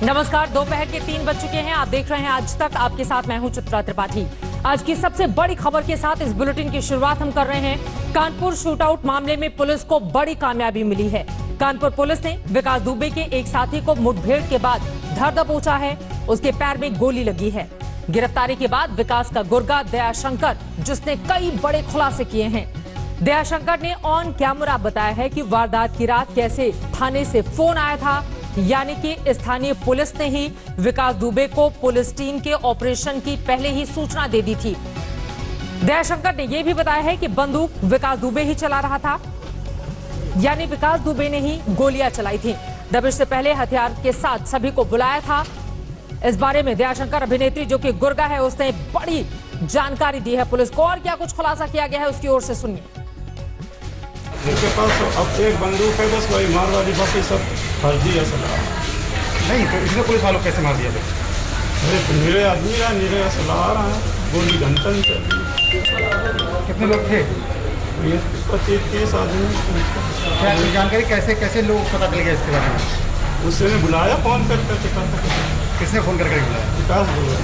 नमस्कार, दोपहर के 3 बज चुके हैं। आप देख रहे हैं आज तक। आपके साथ मैं हूं चित्रा त्रिपाठी। आज की सबसे बड़ी खबर के साथ इस बुलेटिन की शुरुआत हम कर रहे हैं। कानपुर शूटआउट मामले में पुलिस को बड़ी कामयाबी मिली है। कानपुर पुलिस ने विकास दुबे के एक साथी को मुठभेड़ के बाद धर दबोचा है। उसके पैर में गोली लगी है। गिरफ्तारी के बाद विकास का गुर्गा दयाशंकर, जिसने कई बड़े खुलासे किए हैं। दयाशंकर ने ऑन कैमरा बताया है कि वारदात की रात कैसे थाने से फोन आया था, यानी कि स्थानीय पुलिस ने ही विकास दुबे को पुलिस टीम के ऑपरेशन की पहले ही सूचना दे दी थी। दयाशंकर ने यह भी बताया है कि बंदूक विकास दुबे ही चला रहा था, यानी विकास दुबे ने ही गोलियां चलाई थी। दबिश से पहले हथियार के साथ सभी को बुलाया था। इस बारे में दयाशंकर अभिनेत्री, जो कि गुर्गा है, उसने बड़ी जानकारी दी है पुलिस को। और क्या कुछ खुलासा किया गया है उसकी ओर से सुनिए। इनके पास अब एक बंदूक है, बस वही मारवाड़ी, बाकी सब फर्जी है। नहीं तो इसने पुलिस वालों को कैसे मार दिया? अरे निरे आदमी रहा, निरे असला रहा है, गोली घंटा नहीं चल रही। कितने लोग थे? ये 25-30 आदमी। क्या जानकारी कैसे लोग पता चल गया इसके बारे में? उसने बुलाया फोन करके। किसने फोन करके बुलाया? विकास बुलाया।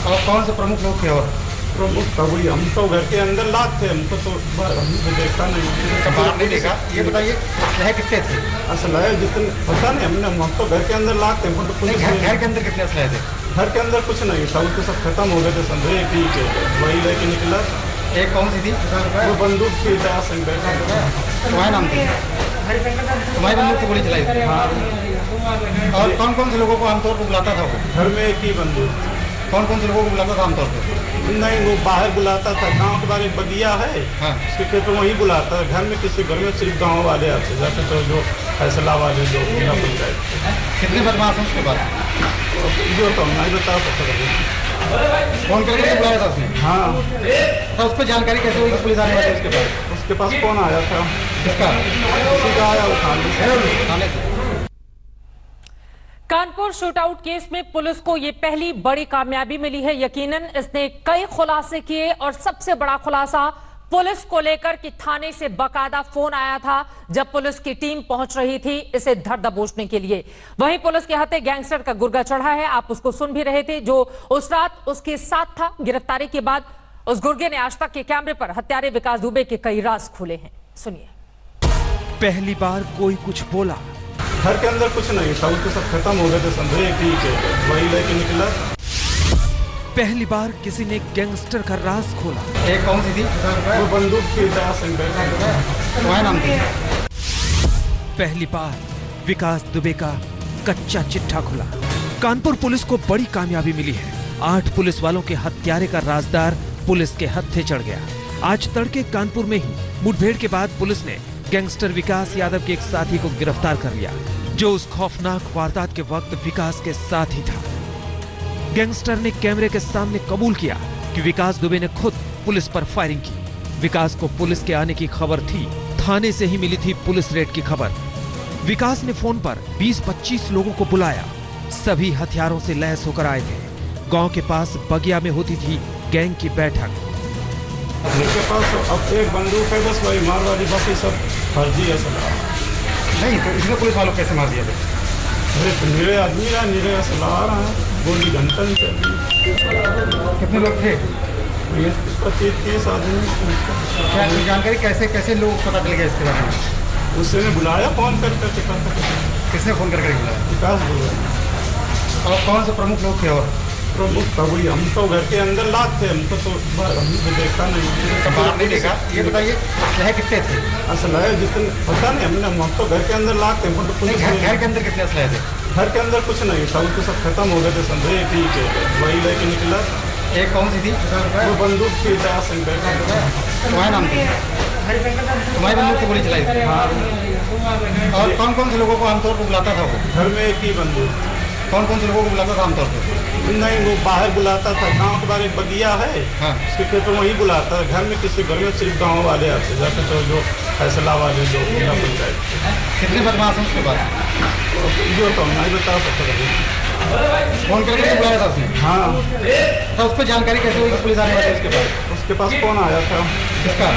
और कौन से प्रमुख लोग थे? और प्रमुख कबूरी, हम तो घर के अंदर लाद थे, हमको तो हमने देखा नहीं। बाहर नहीं देखा। ये बताइए है कितने थे? असल है जितने पता नहीं, हम तो घर के अंदर लाद थे। घर के अंदर कितने असलाहे थे? घर के अंदर कुछ नहीं था, उसके सब खत्म हो गए थे। समझे कि वही लेके निकला। एक कौन सी थी? वो बंदूक थी दयाशंकर। तुम्हारे नाम थी? तुम्हारी बंदूक से गोली चलाई थी? हाँ। और कौन से लोगों को आमतौर पर बुलाता था वो? घर में एक ही बंदूक। कौन से लोगों को बुलाता था आमतौर पर? नहीं, वो बाहर बुलाता था। गांव के बारे में बगिया है, हाँ। उसके खेत में वहीं बुलाता था। घर में किसी घर में सिर्फ गांव वाले आते जाते, तो जो फैसला वाले जो पंचायत। कितने बदमाश हैं उसके पास? जो तो नहीं बता सकते। फोन करके बुलाया था उसने? हाँ। तो उस पर जानकारी कैसे हुई कि पुलिस आने वाली है उसके पास? उसके पास कौन आया था? किसका? उसी का आया, थाने से। कानपुर शूटआउट केस में पुलिस को यह पहली बड़ी कामयाबी मिली है। यकीनन इसने कई खुलासे किए और सबसे बड़ा खुलासा पुलिस को लेकर कि थाने से बाकायदा फोन आया था जब पुलिस की टीम पहुंच रही थी इसे धर दबोचने के लिए। वहीं पुलिस के हाथे गैंगस्टर का गुर्गा चढ़ा है। आप उसको सुन भी रहे थे, जो उस रात उसके साथ था। गिरफ्तारी के बाद उस गुर्गे ने आज तक के कैमरे पर हत्यारे विकास दुबे के कई राज खोले हैं। सुनिए। पहली बार कोई कुछ बोला। घर के अंदर कुछ नहीं था, उसके सब खत्म हो गए थे। समझे कि वही लेके निकला। पहली बार किसी ने गैंगस्टर का राज खोला। एक कौन सी थी? वो बंदूक थी दयाशंकर। तुम्हारे नाम थी? पहली बार विकास दुबे का कच्चा चिट्ठा खुला। कानपुर पुलिस को बड़ी कामयाबी मिली है। 8 पुलिस वालों के हत्यारे का राजदार पुलिस के हत्थे चढ़ गया। आज तड़के कानपुर में ही मुठभेड़ के बाद पुलिस ने गैंगस्टर विकास यादव के एक साथी को गिरफ्तार कर लिया, जो उस खौफनाक वारदात के वक्त विकास के साथ ही था। गैंगस्टर ने कैमरे के सामने कबूल किया कि विकास दुबे ने खुद पुलिस पर फायरिंग की। विकास को पुलिस के आने की खबर थी, थाने से ही मिली थी पुलिस रेड की खबर। विकास ने फोन पर 20-25 लोगों को बुलाया। सभी हथियारों से लैस होकर आए थे। गांव के पास बगिया में होती थी गैंग की बैठक। इनके पास अब एक बंदूक है, बस वही मारवाड़ी, बाकी सब फर्जी है। नहीं तो इसने पुलिस वालों को कैसे मार दिया? अरे निरे आदमी रहा, निरे असला रहा है, गोली घंटा नहीं चल रही। कितने लोग थे? ये 25-30 आदमी। क्या जानकारी कैसे लोग पता चल गया इसके बारे में? उसने बुलाया फोन करके। किसने फोन करके बुलाया? विकास बुलाया। और कौन से प्रमुख लोग थे? और प्रमुख कबूरी, हम तो घर के अंदर लाद थे, हमको तो हमने देखा नहीं। बाहर नहीं देखा। ये बताइए है कितने थे? असल है जितने पता नहीं, हम तो घर के अंदर लाद थे। घर के अंदर कितने असलाहे थे? घर के अंदर कुछ नहीं था, उसके सब खत्म हो गए थे। समझे कि वही लेके निकला। एक कौन सी थी? वो बंदूक थी दयाशंकर। तुम्हारे नाम थी? तुम्हारी बंदूक से गोली चलाई थी? हाँ। और कौन से लोगों को आमतौर पर बुलाता था वो? घर में एक ही बंदूक। कौन से लोगों को बुलाता था आमतौर पर? नहीं, वो बाहर बुलाता था। गांव के बारे में बगिया है, हाँ। उसके खेत में वहीं बुलाता था। घर में किसी घर में सिर्फ गांव वाले आते जाते, तो जो फैसला वाले जो पंचायत। कितने बदमाश हैं उसके पास? जो तो नहीं बता सकते। फोन करके बुलाया था उसने? हाँ। तो उस पर जानकारी कैसे हुई कि पुलिस आने वाली है उसके पास? उसके पास कौन आया था? किसका?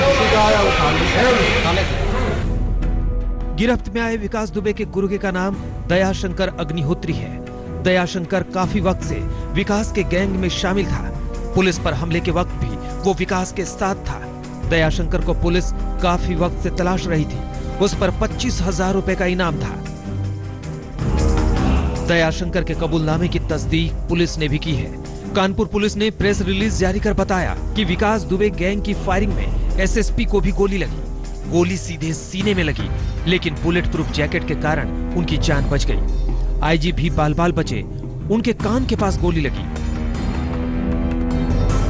उसी का आया, थाने से। थाने से। गिरफ्त में आए विकास दुबे के गुर्गे का नाम दयाशंकर अग्निहोत्री है। दयाशंकर काफी वक्त से विकास के गैंग में शामिल था। पुलिस पर हमले के वक्त भी वो विकास के साथ था। दयाशंकर को पुलिस काफी वक्त से तलाश रही थी। उस पर 25,000 रुपए का इनाम था। दयाशंकर के कबूलनामे की तस्दीक पुलिस ने भी की है। कानपुर पुलिस ने प्रेस रिलीज जारी कर बताया कि विकास दुबे गैंग की फायरिंग में एसएसपी को भी गोली लगी। गोली सीधे सीने में लगी, लेकिन बुलेट प्रूफ जैकेट के कारण उनकी जान बच गई। आईजी भी बाल-बाल बचे, उनके कान के पास गोली लगी।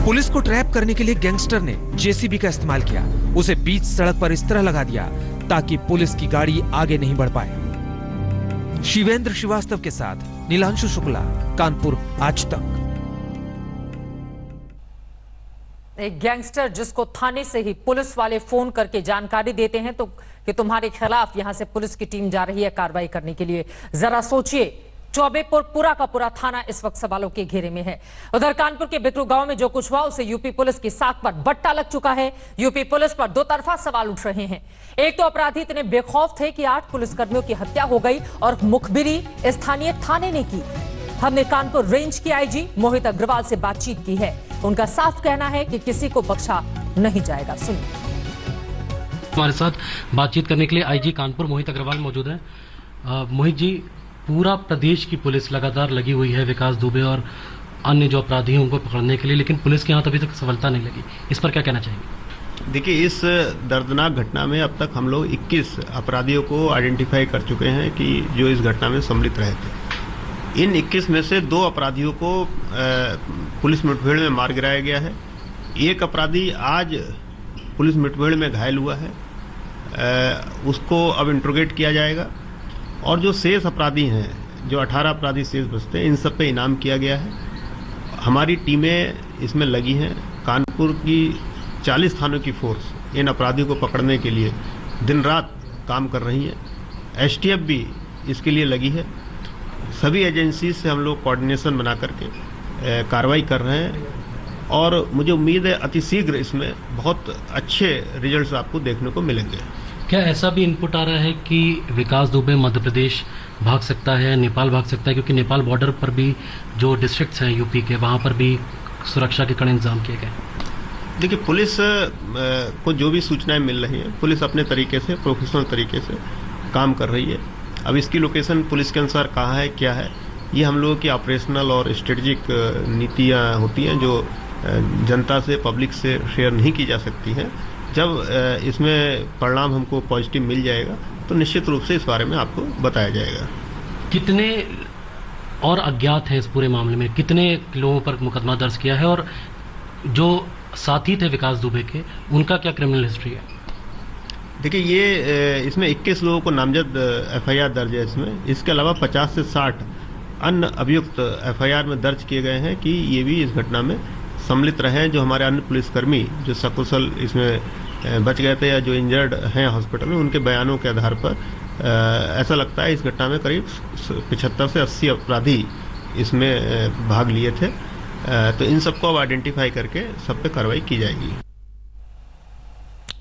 पुलिस को ट्रैप करने के लिए गैंगस्टर ने जेसीबी का इस्तेमाल किया। उसे बीच सड़क पर इस तरह लगा दिया ताकि पुलिस की गाड़ी आगे नहीं बढ़ पाए। शिवेंद्र श्रीवास्तव के साथ नीलांशु शुक्ला, कानपुर आज तक। एक गैंगस्टर जिसको थाने से ही पुलिस वाले फोन करके जानकारी देते हैं तो कि तुम्हारे खिलाफ यहां से पुलिस की टीम जा रही है कार्रवाई करने के लिए। जरा सोचिए, चौबेपुर पूरा का पूरा थाना इस वक्त सवालों के घेरे में है। उधर कानपुर के बिकरू गांव में जो कुछ हुआ उसे यूपी पुलिस की साख पर बट्टा लग चुका है। यूपी पुलिस पर दो तरफा सवाल उठ रहे हैं। एक तो अपराधी इतने बेखौफ थे कि 8 पुलिसकर्मियों की हत्या हो गई और मुखबिरी स्थानीय थाने ने की। हमने कानपुर रेंज के आईजी मोहित अग्रवाल से बातचीत की है। उनका साफ कहना है कि किसी को बख्शा नहीं जाएगा। सुनिए। हमारे साथ बातचीत करने के लिए आईजी कानपुर मोहित अग्रवाल मौजूद है। मोहित जी, पूरा प्रदेश की पुलिस लगातार लगी हुई है विकास दुबे और अन्य जो अपराधियों को पकड़ने के लिए, लेकिन पुलिस के हाथ अभी तक सफलता नहीं लगी। इस पर क्या कहना चाहेंगे? देखिए, इस दर्दनाक घटना में अब तक हम लोग 21 अपराधियों को आइडेंटिफाई कर चुके हैं कि जो इस घटना में सम्मिलित रहे थे। इन 21 में से 2 अपराधियों को पुलिस मुठभेड़ में मार गिराया गया है। एक अपराधी आज पुलिस मुठभेड़ में घायल हुआ है, उसको अब इंट्रोगेट किया जाएगा। और जो शेष अपराधी हैं, जो 18 अपराधी शेष बचते हैं, इन सब पे इनाम किया गया है। हमारी टीमें इसमें लगी हैं। कानपुर की 40 थानों की फोर्स इन अपराधियों को पकड़ने के लिए दिन रात काम कर रही है। एसटीएफ भी इसके लिए लगी है। सभी एजेंसी से हम लोग कोऑर्डिनेशन बना करके कार्रवाई कर रहे हैं और मुझे उम्मीद है अतिशीघ्र इसमें बहुत अच्छे रिजल्ट्स आपको देखने को मिलेंगे। क्या ऐसा भी इनपुट आ रहा है कि विकास दुबे मध्य प्रदेश भाग सकता है, नेपाल भाग सकता है? क्योंकि नेपाल बॉर्डर पर भी जो डिस्ट्रिक्ट्स हैं यूपी के, वहाँ पर भी सुरक्षा के कड़े इंतजाम किए गए। देखिए, पुलिस को जो भी सूचनाएं मिल रही हैं, पुलिस अपने तरीके से, प्रोफेशनल तरीके से काम कर रही है। अब इसकी लोकेशन पुलिस के अनुसार कहाँ है, क्या है, ये हम लोगों की ऑपरेशनल और स्ट्रेटेजिक नीतियाँ होती हैं जो जनता से, पब्लिक से शेयर नहीं की जा सकती हैं। जब इसमें परिणाम हमको पॉजिटिव मिल जाएगा तो निश्चित रूप से इस बारे में आपको बताया जाएगा। कितने और अज्ञात हैं इस पूरे मामले में? कितने लोगों पर मुकदमा दर्ज किया है और जो साथी थे विकास दुबे के, उनका क्या क्रिमिनल हिस्ट्री है? देखिए, ये इसमें 21 लोगों को नामजद एफआईआर दर्ज है इसमें। इसके अलावा 50 से 60 अन्य अभियुक्त एफआईआर में दर्ज किए गए हैं कि ये भी इस घटना में सम्मिलित रहे हैं। जो हमारे अन्य पुलिसकर्मी जो सकुशल इसमें बच गए थे या जो इंजर्ड हैं हॉस्पिटल में, उनके बयानों के आधार पर ऐसा लगता है इस घटना में करीब 75 से 80 अपराधी इसमें भाग लिए थे। तो इन सबको अब आइडेंटिफाई करके सब पे कार्रवाई की जाएगी।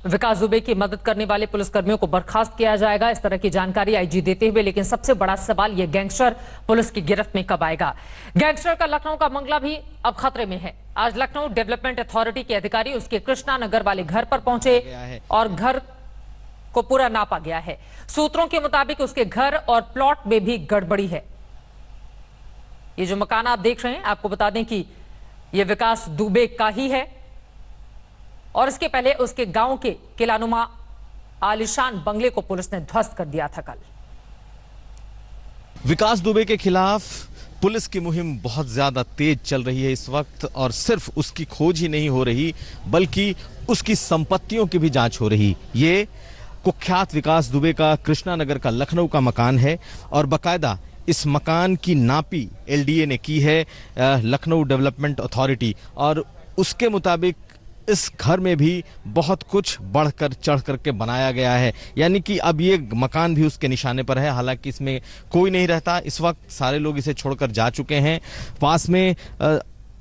विकास दुबे की मदद करने वाले पुलिसकर्मियों को बर्खास्त किया जाएगा, इस तरह की जानकारी आईजी देते हुए। लेकिन सबसे बड़ा सवाल ये गैंगस्टर पुलिस की गिरफ्त में कब आएगा? गैंगस्टर का लखनऊ का मंगला भी अब खतरे में है। आज लखनऊ डेवलपमेंट अथॉरिटी के अधिकारी उसके कृष्णा नगर वाले घर पर पहुंचे और घर को पूरा नापा गया है। सूत्रों के मुताबिक उसके घर और प्लॉट में भी गड़बड़ी है। ये जो मकान आप देख रहे हैं, आपको बता दें कि यह विकास दुबे का ही है और इसके पहले उसके गांव के किलानुमा आलिशान बंगले को पुलिस ने ध्वस्त कर दिया था कल। विकास दुबे के खिलाफ पुलिस की मुहिम बहुत ज्यादा तेज चल रही है इस वक्त और सिर्फ उसकी खोज ही नहीं हो रही बल्कि उसकी संपत्तियों की भी जांच हो रही। ये कुख्यात विकास दुबे का कृष्णा नगर का लखनऊ का मकान है और बकायदा इस मकान की नापी एलडीए ने की है, लखनऊ डेवलपमेंट अथॉरिटी, और उसके मुताबिक इस घर में भी बहुत कुछ बढ़कर चढ़ करके बनाया गया है। यानी कि अब ये मकान भी उसके निशाने पर है। हालांकि इसमें कोई नहीं रहता, इस वक्त सारे लोग इसे छोड़कर जा चुके हैं। पास में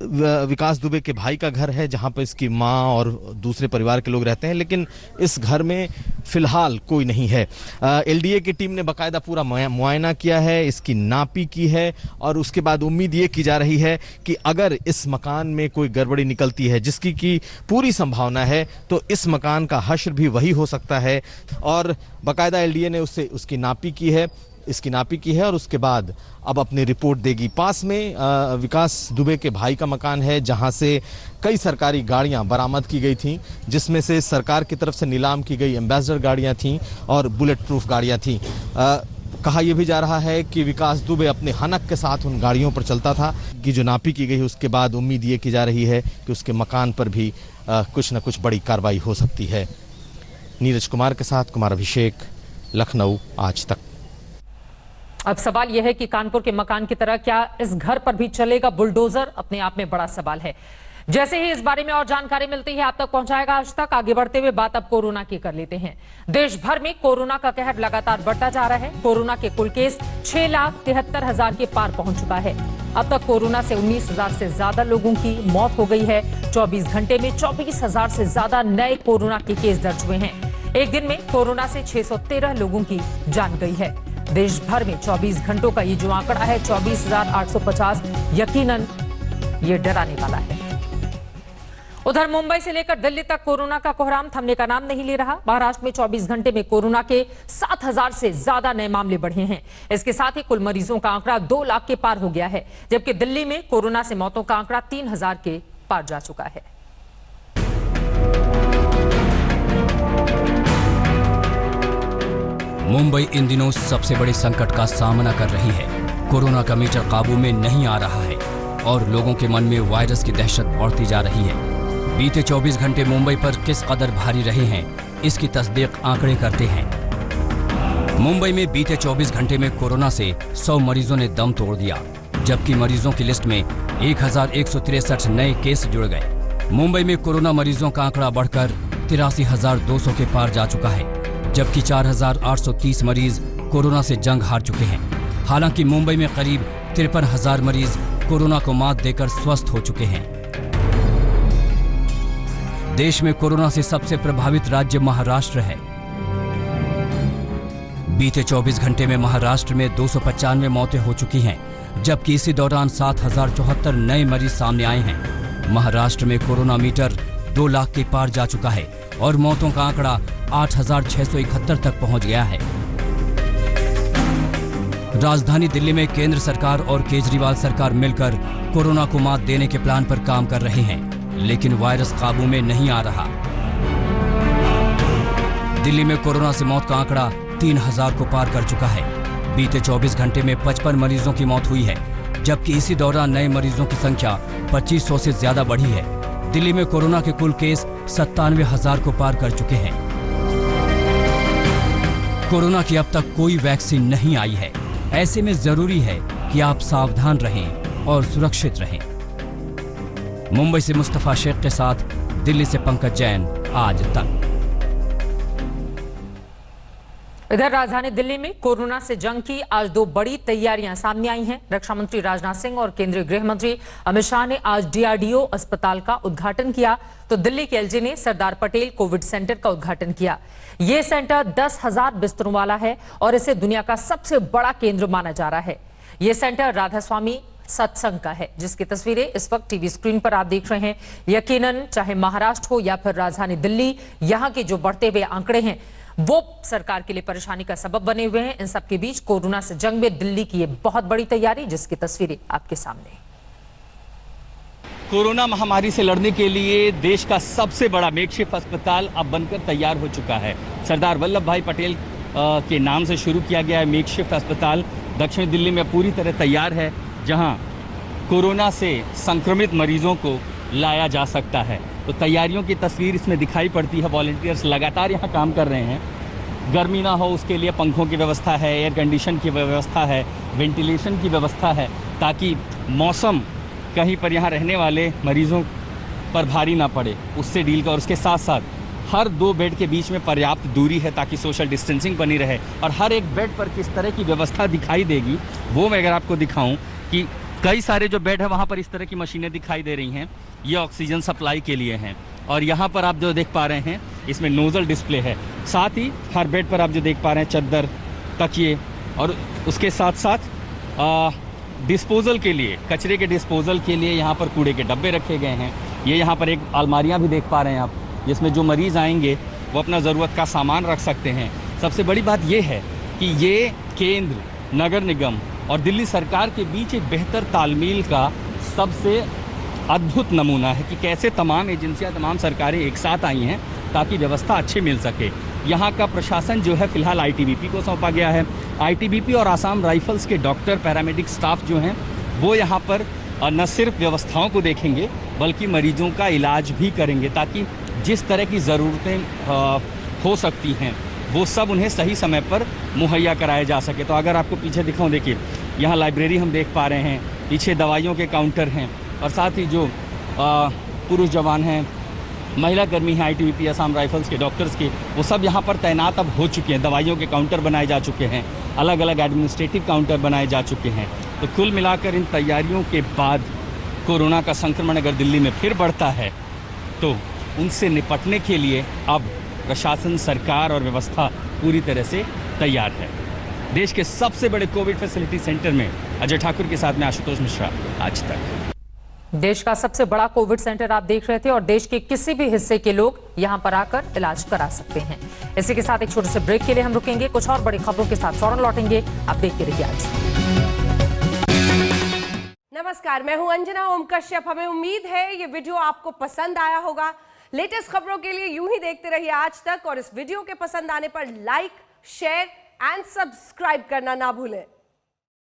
विकास दुबे के भाई का घर है जहां पर इसकी मां और दूसरे परिवार के लोग रहते हैं, लेकिन इस घर में फिलहाल कोई नहीं है। एलडीए की टीम ने बाकायदा पूरा मुआयना किया है, इसकी नापी की है और उसके बाद उम्मीद ये की जा रही है कि अगर इस मकान में कोई गड़बड़ी निकलती है, जिसकी की पूरी संभावना है, तो इस मकान का हश्र भी वही हो सकता है। और बाकायदा एलडीए ने उसकी नापी की है, इसकी नापी की है और उसके बाद अब अपनी रिपोर्ट देगी। पास में विकास दुबे के भाई का मकान है जहां से कई सरकारी गाड़ियां बरामद की गई थीं, जिसमें से सरकार की तरफ से नीलाम की गई एम्बेसडर गाड़ियां थीं और बुलेट प्रूफ गाड़ियां थीं। कहा यह भी जा रहा है कि विकास दुबे अपने हनक के साथ उन गाड़ियों पर चलता था। कि जो नापी की गई उसके बाद उम्मीद ये की जा रही है कि उसके मकान पर भी कुछ न कुछ बड़ी कार्रवाई हो सकती है। नीरज कुमार के साथ कुमार अभिषेक, लखनऊ, आज तक। अब सवाल यह है कि कानपुर के मकान की तरह क्या इस घर पर भी चलेगा बुलडोजर, अपने आप में बड़ा सवाल है। जैसे ही इस बारे में और जानकारी मिलती है आप तक पहुंचाएगा आज तक। आगे बढ़ते हुए बात अब कोरोना की कर लेते हैं। देश भर में कोरोना का कहर लगातार बढ़ता जा रहा है। कोरोना के कुल केस 6,73,000 के पार पहुंच चुका है। अब तक कोरोना से 19,000 से ज्यादा लोगों की मौत हो गई है। 24 घंटे में 24,000 से ज्यादा नए कोरोना के केस दर्ज हुए हैं। एक दिन में कोरोना से 613 लोगों की जान गई है। देश भर में 24 घंटों का ये जो आंकड़ा है 24,850, यकीनन ये डराने वाला है। उधर मुंबई से लेकर दिल्ली तक कोरोना का कोहराम थमने का नाम नहीं ले रहा। महाराष्ट्र में 24 घंटे में कोरोना के 7,000 से ज्यादा नए मामले बढ़े हैं। इसके साथ ही कुल मरीजों का आंकड़ा 2 लाख के पार हो गया है, जबकि दिल्ली में कोरोना से मौतों का आंकड़ा 3,000 के पार जा चुका है। मुंबई इन दिनों सबसे बड़े संकट का सामना कर रही है। कोरोना का मीटर काबू में नहीं आ रहा है और लोगों के मन में वायरस की दहशत बढ़ती जा रही है। बीते 24 घंटे मुंबई पर किस कदर भारी रहे हैं, इसकी तस्दीक आंकड़े करते हैं। मुंबई में बीते 24 घंटे में कोरोना से 100 मरीजों ने दम तोड़ दिया, जबकि मरीजों की लिस्ट में 1,163 नए केस जुड़ गए। मुंबई में कोरोना मरीजों का आंकड़ा बढ़कर 83,200 के पार जा चुका है, जबकि 4,830 मरीज कोरोना से जंग हार चुके हैं। हालांकि मुंबई में करीब 53,000 मरीज कोरोना को मात देकर स्वस्थ हो चुके हैं। देश में कोरोना से सबसे प्रभावित राज्य महाराष्ट्र है। बीते 24 घंटे में महाराष्ट्र में 295 मौतें हो चुकी हैं, जबकि इसी दौरान 7,074 नए मरीज सामने आए हैं। महाराष्ट्र में कोरोना मीटर 2 लाख के पार जा चुका है और मौतों का आंकड़ा 8,671 तक पहुंच गया है। राजधानी दिल्ली में केंद्र सरकार और केजरीवाल सरकार मिलकर कोरोना को मात देने के प्लान पर काम कर रहे हैं, लेकिन वायरस काबू में नहीं आ रहा। दिल्ली में कोरोना से मौत का आंकड़ा 3,000 को पार कर चुका है। बीते 24 घंटे में 55 मरीजों की मौत हुई है, जबकि इसी दौरान नए मरीजों की संख्या 2,500 से ज्यादा बढ़ी है। दिल्ली में कोरोना के कुल केस 97,000 को पार कर चुके हैं। कोरोना की अब तक कोई वैक्सीन नहीं आई है। ऐसे में जरूरी है कि आप सावधान रहें और सुरक्षित रहें। मुंबई से मुस्तफा शेख के साथ दिल्ली से पंकज जैन, आज तक। इधर राजधानी दिल्ली में कोरोना से जंग की आज 2 बड़ी तैयारियां सामने आई हैं। रक्षा मंत्री राजनाथ सिंह और केंद्रीय गृह मंत्री अमित शाह ने आज डीआरडीओ अस्पताल का उद्घाटन किया, तो दिल्ली के एलजी ने सरदार पटेल कोविड सेंटर का उद्घाटन किया। यह सेंटर 10,000 बिस्तरों वाला है और इसे दुनिया का सबसे बड़ा केंद्र माना जा रहा है। यह सेंटर राधा स्वामी सत्संग का है, जिसकी तस्वीरें इस वक्त टीवी स्क्रीन पर आप देख रहे हैं। यकीनन चाहे महाराष्ट्र हो या फिर राजधानी दिल्ली, यहाँ के जो बढ़ते हुए आंकड़े हैं वो सरकार के लिए परेशानी का सबब बने हुए हैं। इन सब के बीच कोरोना से जंग में दिल्ली की ये बहुत बड़ी तैयारी, जिसकी तस्वीरें आपके सामने। कोरोना महामारी से लड़ने के लिए देश का सबसे बड़ा मेकशिफ्ट अस्पताल अब बनकर तैयार हो चुका है। सरदार वल्लभ भाई पटेल के नाम से शुरू किया गया है मेकशिफ्ट अस्पताल दक्षिण दिल्ली में पूरी तरह तैयार है, जहां कोरोना से संक्रमित मरीजों को लाया जा सकता है। तो तैयारियों की तस्वीर इसमें दिखाई पड़ती है। वॉलंटियर्स लगातार यहाँ काम कर रहे हैं। गर्मी ना हो उसके लिए पंखों की व्यवस्था है, एयर कंडीशन की व्यवस्था है, वेंटिलेशन की व्यवस्था है, ताकि मौसम कहीं पर यहाँ रहने वाले मरीजों पर भारी ना पड़े, उससे डील कर। और उसके साथ साथ हर 2 बेड के बीच में पर्याप्त दूरी है ताकि सोशल डिस्टेंसिंग बनी रहे। और हर एक बेड पर किस तरह की व्यवस्था दिखाई देगी वो मैं अगर आपको दिखाऊं कि कई सारे जो बेड है वहाँ पर इस तरह की मशीनें दिखाई दे रही हैं, ये ऑक्सीजन सप्लाई के लिए हैं। और यहाँ पर आप जो देख पा रहे हैं इसमें नोजल डिस्प्ले है। साथ ही हर बेड पर आप जो देख पा रहे हैं चद्दर, तकिए और उसके साथ साथ डिस्पोजल के लिए, कचरे के डिस्पोजल के लिए यहाँ पर कूड़े के डब्बे रखे गए हैं। ये यहाँ पर एक अलमारियाँ भी देख पा रहे हैं आप, जिसमें जो मरीज़ आएंगे वो अपना ज़रूरत का सामान रख सकते हैं। सबसे बड़ी बात ये है कि ये केंद्र, नगर निगम और दिल्ली सरकार के बीच एक बेहतर तालमेल का सबसे अद्भुत नमूना है कि कैसे तमाम एजेंसियां, तमाम सरकारें एक साथ आई हैं ताकि व्यवस्था अच्छी मिल सके। यहाँ का प्रशासन जो है फिलहाल आईटीबीपी को सौंपा गया है। आईटीबीपी और आसाम राइफल्स के डॉक्टर, पैरामेडिक स्टाफ जो हैं वो यहाँ पर न सिर्फ व्यवस्थाओं को देखेंगे बल्कि मरीजों का इलाज भी करेंगे, ताकि जिस तरह की ज़रूरतें हो सकती हैं वो सब उन्हें सही समय पर मुहैया कराया जा सके। तो अगर आपको पीछे दिखाऊं, देखिए यहाँ लाइब्रेरी हम देख पा रहे हैं, पीछे दवाइयों के काउंटर हैं और साथ ही जो पुरुष जवान हैं, महिला कर्मी हैं आईटीबीपी, असम राइफल्स के डॉक्टर्स के, वो सब यहाँ पर तैनात अब हो चुके हैं। दवाइयों के काउंटर बनाए जा चुके हैं, अलग अलग एडमिनिस्ट्रेटिव काउंटर बनाए जा चुके हैं। तो कुल मिलाकर इन तैयारियों के बाद कोरोना का संक्रमण अगर दिल्ली में फिर बढ़ता है तो उनसे निपटने के लिए अब प्रशासन, सरकार और व्यवस्था पूरी तरह से तैयार है। देश के सबसे बड़े कोविड फैसिलिटी सेंटर में अजय ठाकुर के साथ में आशुतोष मिश्रा, आज तक। देश का सबसे बड़ा कोविड सेंटर आप देख रहे थे और देश के किसी भी हिस्से के लोग यहां पर आकर इलाज करा सकते हैं। इसी के साथ एक छोटे से ब्रेक के लिए हम रुकेंगे, कुछ और बड़ी खबरों के साथ फौरन लौटेंगे। आप देखते रहिए आज। नमस्कार, मैं हूं अंजना ओम कश्यप। हमें उम्मीद है ये वीडियो आपको पसंद आया होगा। लेटेस्ट खबरों के लिए यूं ही देखते रहिए आज तक और इस वीडियो के पसंद आने पर लाइक, शेयर एंड सब्सक्राइब करना ना भूलें।